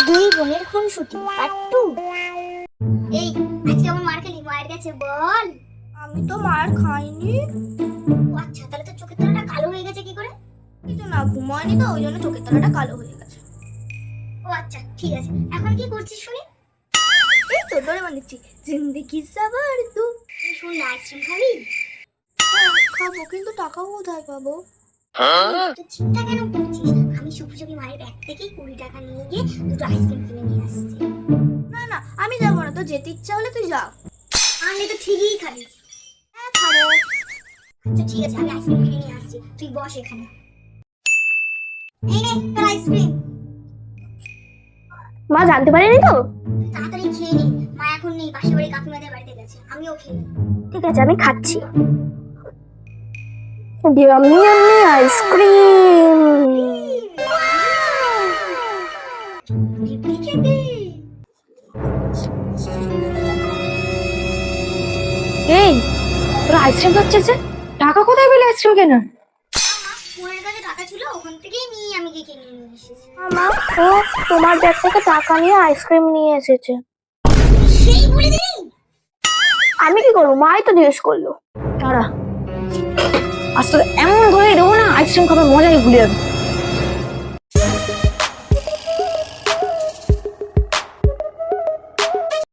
দুই বোনের খুনসুটি পার্ট 2। এই আজকে আমার মার খেলি, মায়ের কাছে বল। আমি তো মার খাইনি। ও আচ্ছা, তাহলে তো চোখের তলাটা কালো হয়ে গেছে কি করে? কিছু না, ঘুমায়নি তো, ওই জন্য চোখের তলাটা কালো হয়ে গেছে। ও আচ্ছা, ঠিক আছে। এখন কি করছিস শুনি? এই তো ডোরেমন দেখছি, জিন্দেগি সবার দু। শুন না, আইসক্রিম খাবি? খাবো, কিন্তু টাকা কোথায় পাবো? তো চিন্তা কেন করছিস? আমি সুপুচুপি মায়ের ব্যাগ থেকেই 20 টাকা নিয়ে গিয়ে দুটো আইসক্রিম কিনে নিয়ে আসছি। না না, আমি যাবো না, তো যেতে ইচ্ছা হলে তুই যা। আনলে তো ঠিকই খাবি। হ্যাঁ খাবো। আচ্ছা ঠিক আছে, আমি আইসক্রিম কিনে নিয়ে আসছি, তুই বস এখানে। এই নে তোর আইসক্রিম। মা জানতে পারেনি তো? তুই তাড়াতাড়ি খেয়ে নি, মা এখন নেই, পাশের বাড়ি কাকিমাদের বাড়িতে গেছে, আমিও খেয়ে নিই। ঠিক আছে, আমি খাচ্ছি। Yummy yummy ice cream. দিব্যি খেতে। এই, তোরা আইসক্রিম খাচ্ছিস যে? টাকা কোথায় পেলে আইসক্রিম কেনার? ফোনের কাছে টাকা ছিল, ওখান থেকেই নিয়ে আমি কিনে নিয়ে এসেছি। মা, ও তোমার ব্যাগ থেকে টাকা নিয়ে আইসক্রিম নিয়ে এসেছে। সেই বলে দিলি? আমি কি করবো? মাই তো জিজ্ঞেস করলো। দাঁড়া, আজকে এমন ধরে দেবো না, আইসক্রিম খাবার মজাই ভুলে যাবে।